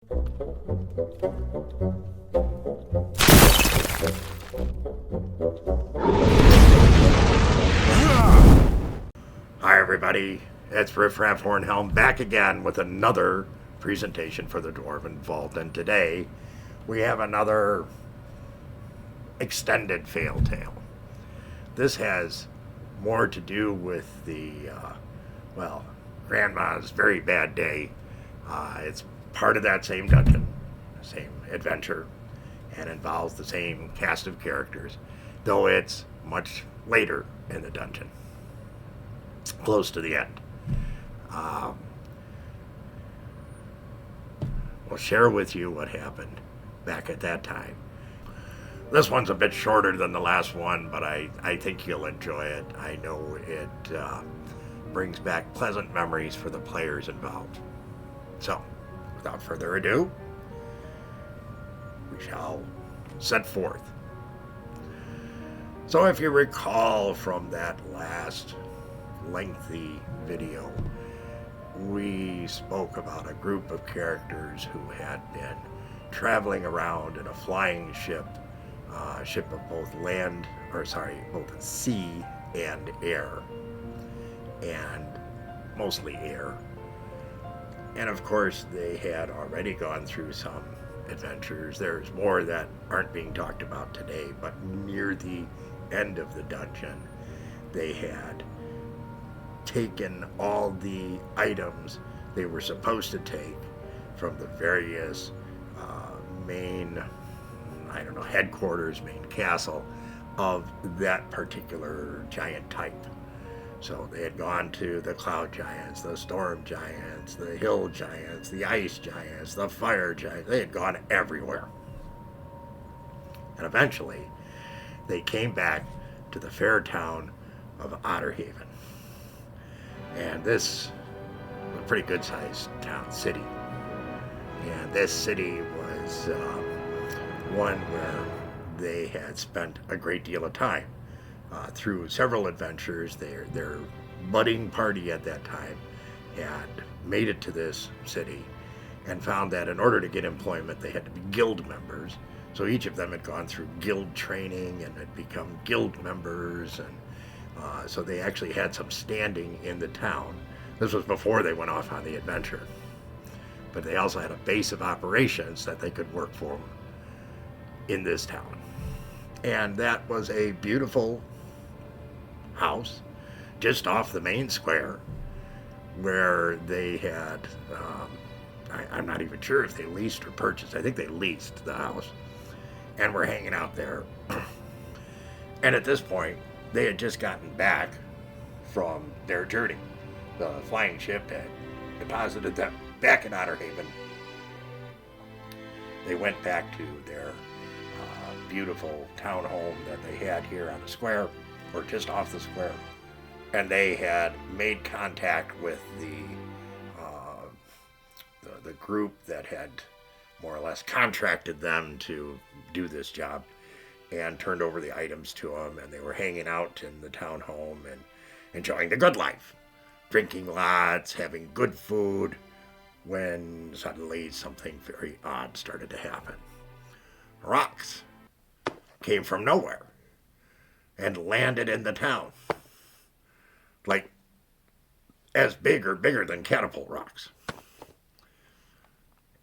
Hi everybody, it's Riffraff Hornhelm back again with another presentation for the Dwarven Vault, and today we have another extended fail tale. This has more to do with the, Grandma's very bad day. It's part of that same dungeon, same adventure, and involves the same cast of characters, though it's much later in the dungeon, close to the end. We'll share with you what happened back at that time. This one's a bit shorter than the last one, but I think you'll enjoy it. I know it brings back pleasant memories for the players involved. So, without further ado, we shall set forth. So if you recall from that last lengthy video, we spoke about a group of characters who had been traveling around in a flying ship, ship of both both sea and air, and mostly air. And of course, they had already gone through some adventures. There's more that aren't being talked about today, but near the end of the dungeon, they had taken all the items they were supposed to take from the various main, headquarters, main castle of that particular giant type. So they had gone to the cloud giants, the storm giants, the hill giants, the ice giants, the fire giants. They had gone everywhere. And eventually, they came back to the fair town of Otterhaven. And this was a pretty good-sized town, city. And this city was one where they had spent a great deal of time. Through several adventures, their budding party at that time had made it to this city and found that in order to get employment, they had to be guild members. So each of them had gone through guild training and had become guild members, and so they actually had some standing in the town. This was before they went off on the adventure. But they also had a base of operations that they could work for in this town. And that was a beautiful house just off the main square where they had, I'm not even sure if they leased or purchased. I think they leased the house and were hanging out there. And at this point, they had just gotten back from their journey. The flying ship had deposited them back in Otterhaven. They went back to their beautiful town home that they had here on the square, or just off the square. And they had made contact with the group that had more or less contracted them to do this job, and turned over the items to them, and they were hanging out in the town home and enjoying the good life, drinking lots, having good food, when suddenly something very odd started to happen. Rocks came from nowhere and landed in the town, like as big or bigger than catapult rocks.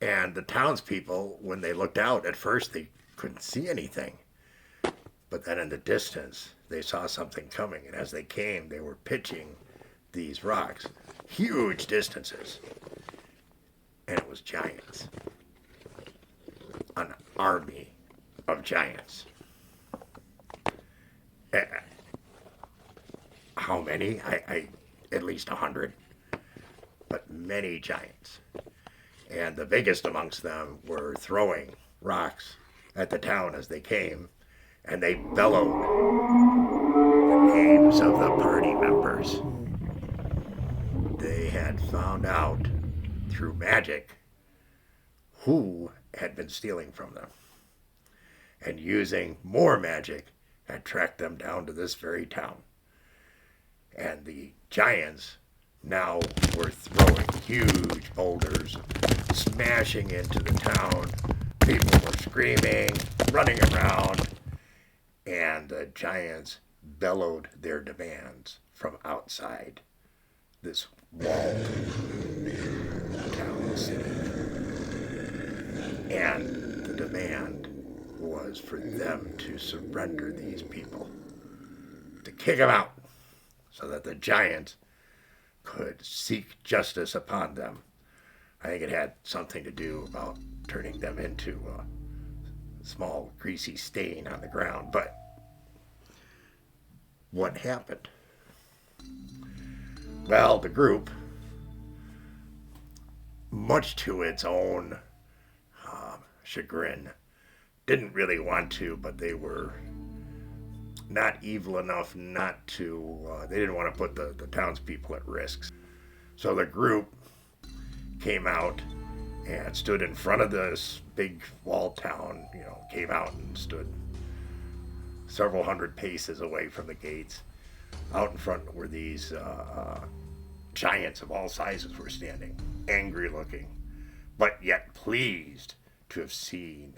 And the townspeople, when they looked out, at first they couldn't see anything. But then in the distance, they saw something coming. And as they came, they were pitching these rocks huge distances. And it was giants. An army of giants. How many? At least 100. But many giants. And the biggest amongst them were throwing rocks at the town as they came, and they bellowed the names of the party members. They had found out through magic who had been stealing from them, and using more magic had tracked them down to this very town. And the giants now were throwing huge boulders, smashing into the town. People were screaming, running around, and the giants bellowed their demands from outside this walled town city. And the demand was for them to surrender these people, to kick them out, so that the giants could seek justice upon them. I think it had something to do about turning them into a small greasy stain on the ground. But what happened? Well, the group, much to its own chagrin, didn't really want to, but they were not evil enough not to, they didn't want to put the townspeople at risk. So the group came out and stood in front of this big walled town, came out and stood several hundred paces away from the gates. Out in front were these giants of all sizes were standing, angry looking, but yet pleased to have seen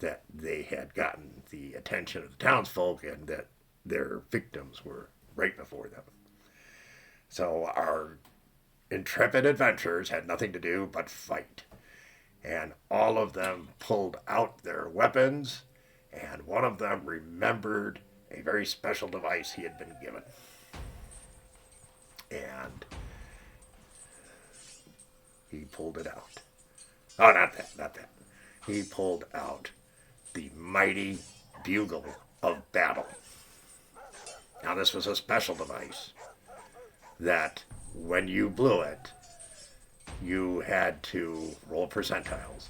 that they had gotten the attention of the townsfolk and that their victims were right before them. So our intrepid adventurers had nothing to do but fight. And all of them pulled out their weapons, and one of them remembered a very special device he had been given. And he pulled it out. Oh, not that. He pulled out the mighty bugle of battle. Now, this was a special device that when you blew it, you had to roll percentiles.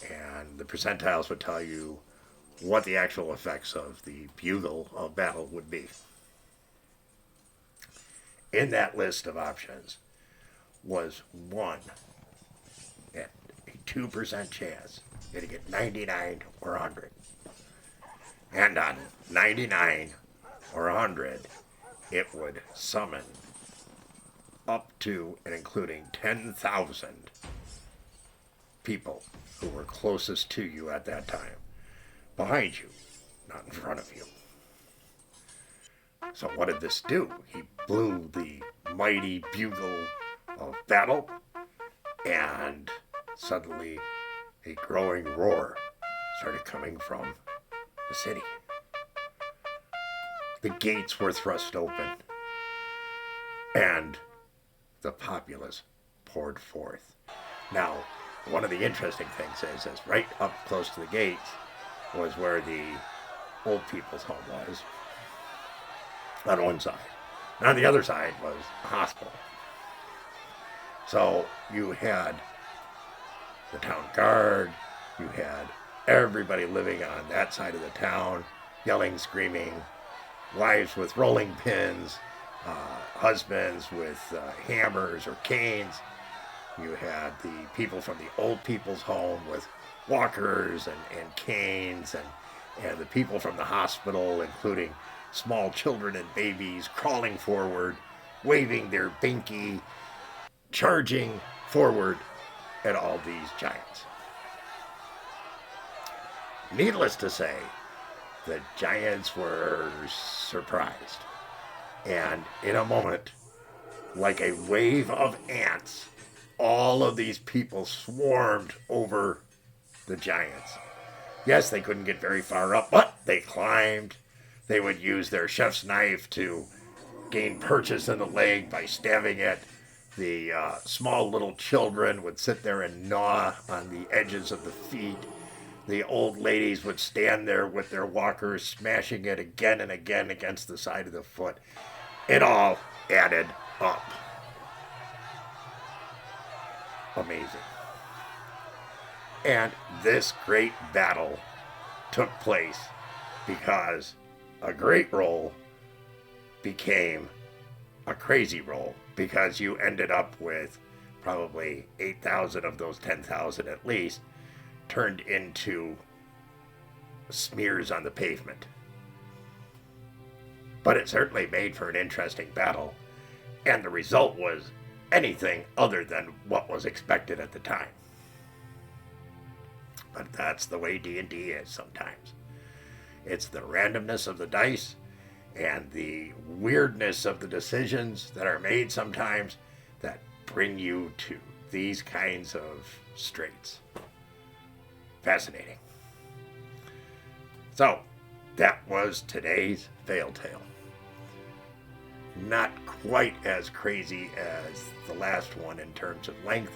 And the percentiles would tell you what the actual effects of the bugle of battle would be. In that list of options was 1 at a 2% chance you're going to get 99 or 100. And on 99 or 100, it would summon up to and including 10,000 people who were closest to you at that time. Behind you, not in front of you. So what did this do? He blew the mighty bugle of battle, and suddenly a growing roar started coming from the city. The gates were thrust open, and the populace poured forth. Now, one of the interesting things is right up close to the gates was where the old people's home was, on one side. And on the other side was a hospital. So you had the town guard, you had everybody living on that side of the town, yelling, screaming, wives with rolling pins, husbands with hammers or canes. You had the people from the old people's home with walkers and canes, and the people from the hospital, including small children and babies, crawling forward, waving their binky, charging forward at all these giants. Needless to say, the giants were surprised. And in a moment, like a wave of ants, all of these people swarmed over the giants. Yes, they couldn't get very far up, but they climbed. They would use their chef's knife to gain purchase in the leg by stabbing it. The small little children would sit there and gnaw on the edges of the feet. The old ladies would stand there with their walkers, smashing it again and again against the side of the foot. It all added up. Amazing. And this great battle took place because a great roll became a crazy roll, because you ended up with probably 8,000 of those 10,000 at least turned into smears on the pavement. But it certainly made for an interesting battle, and the result was anything other than what was expected at the time. But that's the way D&D is sometimes. It's the randomness of the dice and the weirdness of the decisions that are made sometimes that bring you to these kinds of straits. Fascinating. So, that was today's Fail Tale. Not quite as crazy as the last one in terms of length,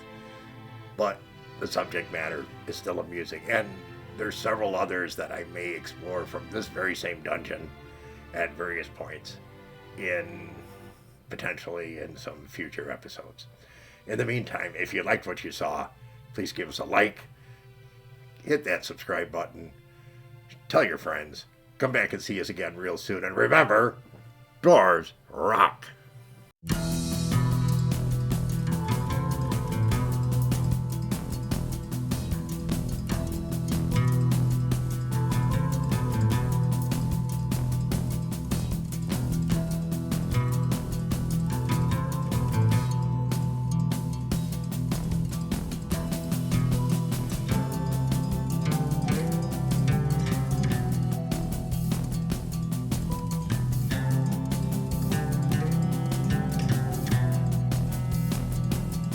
but the subject matter is still amusing. And there's several others that I may explore from this very same dungeon at various points potentially in some future episodes. In the meantime, if you liked what you saw, please give us a like, hit that subscribe button, tell your friends, come back and see us again real soon, and remember, dwarves rock!